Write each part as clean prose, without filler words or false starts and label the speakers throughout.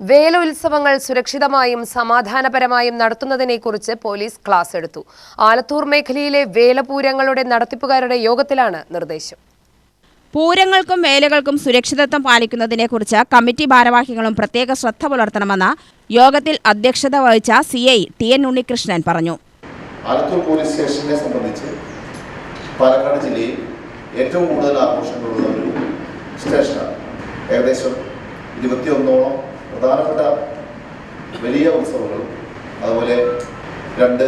Speaker 1: വേല ഉത്സവങ്ങൾ സുരക്ഷിതമായും സമാധാനപരമായും നടത്തുന്നതിനെക്കുറിച്ച് police class എടുത്തു. ആലത്തൂർ മേഖലയിലെ വേലപൂരങ്ങളുടെ നടത്തിപ്പുകാരുടെ യോഗത്തിലാണ് നിർദ്ദേശം.
Speaker 2: പൂരങ്ങൾക്കും വേലകൾക്കും സുരക്ഷിതത്വം പാലിക്കുന്നതിനെക്കുറിച്ച് കമ്മിറ്റി ഭാരവാഹികളും പ്രത്യേക ശ്രദ്ധ പുലർത്തണമെന്ന് യോഗത്തിൽ അധ്യക്ഷത വഹിച്ച CI TN ഉണ്ണികൃഷ്ണൻ പറഞ്ഞു.
Speaker 3: ആലത്തൂർ പോലീസ് സ്റ്റേഷനെ സംബന്ധിച്ച് പാലക്കാട് ജില്ലയിൽ ഏറ്റവും കൂടുതൽ ആഘോഷങ്ങളുള്ള ഒരു സ്റ്റേഷനാണ്. ഏകദേശം 21ഓളം പ്രധാനപ്പെട്ട വലിയ ഉത്സവങ്ങളും അതുപോലെ 2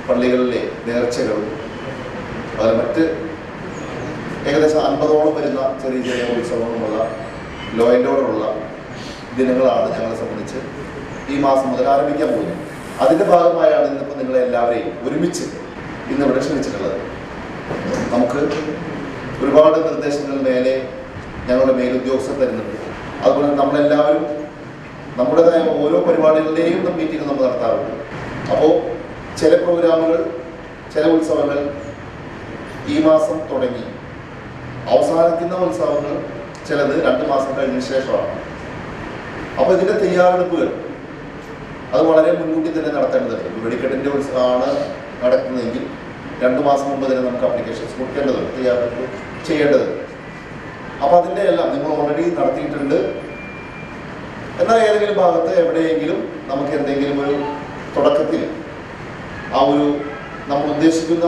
Speaker 3: പള്ളികളിലെ നേർച്ചകളും അതുപോലെ മറ്റ് ഏകദേശം 50ഓളം വരുന്ന ചെറിയ ചെറിയ ഉത്സവങ്ങളുമുള്ള ലോ ആൻഡ് ഓർഡറുള്ള ദിനങ്ങളാണ് ഞങ്ങളെ സംബന്ധിച്ച് ഈ മാസം മുതൽ ആരംഭിക്കാൻ പോകുന്നത്. അതിൻ്റെ ഭാഗമായാണ് ഇന്നിപ്പോൾ നിങ്ങളെല്ലാവരെയും ഒരുമിച്ച് ഇന്നിവിടെ ക്ഷണിച്ചിട്ടുള്ളത്. നമുക്ക് ഒരുപാട് നിർദ്ദേശങ്ങൾ മേലെ ഞങ്ങളുടെ മേലുദ്യോഗസ്ഥർ തരുന്നുണ്ട്. അതുപോലെ നമ്മളെല്ലാവരും നമ്മുടേതായ ഓരോ പരിപാടികളുടെയും മീറ്റിംഗ് നമ്മൾ നടത്താറുണ്ട്. അപ്പോൾ ചില പ്രോഗ്രാമുകൾ, ചില ഉത്സവങ്ങൾ ഈ മാസം തുടങ്ങി അവസാനിക്കുന്ന ഉത്സവങ്ങൾ ചിലത് 2 മാസം കഴിഞ്ഞ ശേഷമാണ്. അപ്പോൾ ഇതിൻ്റെ തയ്യാറെടുപ്പുകൾ അത് വളരെ മുൻകൂട്ടി തന്നെ നടത്തേണ്ടതുണ്ട്. വെടിക്കെട്ടിൻ്റെ ഉത്സവമാണ് നടക്കുന്നതെങ്കിൽ 2 മാസം മുമ്പ് തന്നെ നമുക്ക് ആപ്ലിക്കേഷൻസ് കൊടുക്കേണ്ടതുണ്ട്, തയ്യാറെടുപ്പ് ചെയ്യേണ്ടതുണ്ട്. അപ്പോൾ അതിൻ്റെ എല്ലാം നിങ്ങൾ ഓൾറെഡി നടത്തിയിട്ടുണ്ട്. എന്നാൽ ഏതെങ്കിലും ഭാഗത്ത് എവിടെയെങ്കിലും നമുക്ക് എന്തെങ്കിലും ഒരു തുടക്കത്തിൽ നമ്മൾ ഉദ്ദേശിക്കുന്ന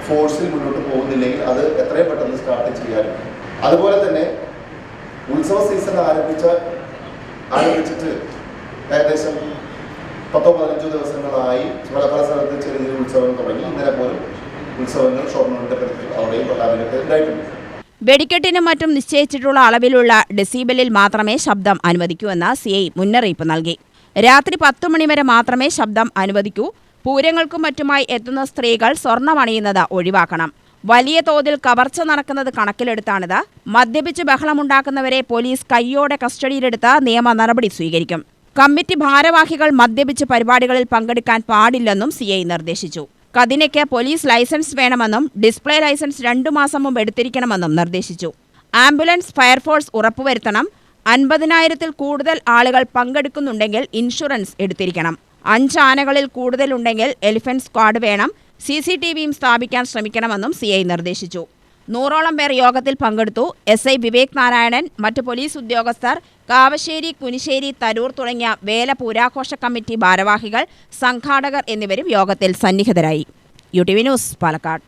Speaker 3: ഫോഴ്സിൽ മുന്നോട്ട് പോകുന്നില്ലെങ്കിൽ അത് എത്രയും പെട്ടെന്ന് സ്റ്റാർട്ട് ചെയ്യാനും, അതുപോലെ തന്നെ ഉത്സവ സീസൺ ആരംഭിച്ചിട്ട് ഏകദേശം 10-15 ദിവസങ്ങളായി പല സ്ഥലത്ത് ചെറിയ ഉത്സവങ്ങൾ തുടങ്ങി. ഇന്നലെ പോലും ഉത്സവങ്ങൾ ഷൊർണൂരിന്റെ പരിധിയിൽ അവിടെയും പട്ടാമ്പിലൊക്കെ ഉണ്ടായിട്ടുണ്ട്.
Speaker 2: വെടിക്കെട്ടിനും മറ്റും നിശ്ചയിച്ചിട്ടുള്ള അളവിലുള്ള ഡെസിബലിൽ മാത്രമേ ശബ്ദം അനുവദിക്കൂ എന്ന് CI മുന്നറിയിപ്പ് നൽകി. രാത്രി 10 മണി വരെ മാത്രമേ ശബ്ദം അനുവദിക്കൂ. പൂരങ്ങൾക്കും മറ്റുമായി എത്തുന്ന സ്ത്രീകൾ സ്വർണ്ണമണിയുന്നത് ഒഴിവാക്കണം. വലിയ തോതിൽ കവർച്ച നടക്കുന്നത് കണക്കിലെടുത്താണിത്. മദ്യപിച്ച് ബഹളമുണ്ടാക്കുന്നവരെ പോലീസ് കയ്യോടെ കസ്റ്റഡിയിലെടുത്ത് നിയമ നടപടി സ്വീകരിക്കും. കമ്മിറ്റി ഭാരവാഹികൾ മദ്യപിച്ച് പരിപാടികളിൽ പങ്കെടുക്കാൻ പാടില്ലെന്നും CI നിർദ്ദേശിച്ചു. കതിനയ്ക്ക് പോലീസ് ലൈസൻസ് വേണമെന്നും ഡിസ്പ്ലേ ലൈസൻസ് 2 മാസം മുമ്പ് എടുത്തിരിക്കണമെന്നും നിർദ്ദേശിച്ചു. ആംബുലൻസ്, ഫയർഫോഴ്സ് ഉറപ്പുവരുത്തണം. 50,000-ൽ കൂടുതൽ ആളുകൾ പങ്കെടുക്കുന്നുണ്ടെങ്കിൽ ഇൻഷുറൻസ് എടുത്തിരിക്കണം. 5 ആനകളിൽ കൂടുതലുണ്ടെങ്കിൽ എലിഫന്റ് സ്ക്വാഡ് വേണം. CCTVയും സ്ഥാപിക്കാൻ ശ്രമിക്കണമെന്നും CI നിർദ്ദേശിച്ചു. 100ഓളം പേർ യോഗത്തിൽ പങ്കെടുത്തു. SI വിവേക് നാരായണൻ, മറ്റ് പോലീസ് ഉദ്യോഗസ്ഥർ, കാവശ്ശേരി, കുനിശ്ശേരി, തരൂർ തുടങ്ങിയ വേല പൂരാഘോഷ കമ്മിറ്റി ഭാരവാഹികൾ, സംഘാടകർ എന്നിവരും യോഗത്തിൽ സന്നിഹിതരായി. UTV news, Palakkad.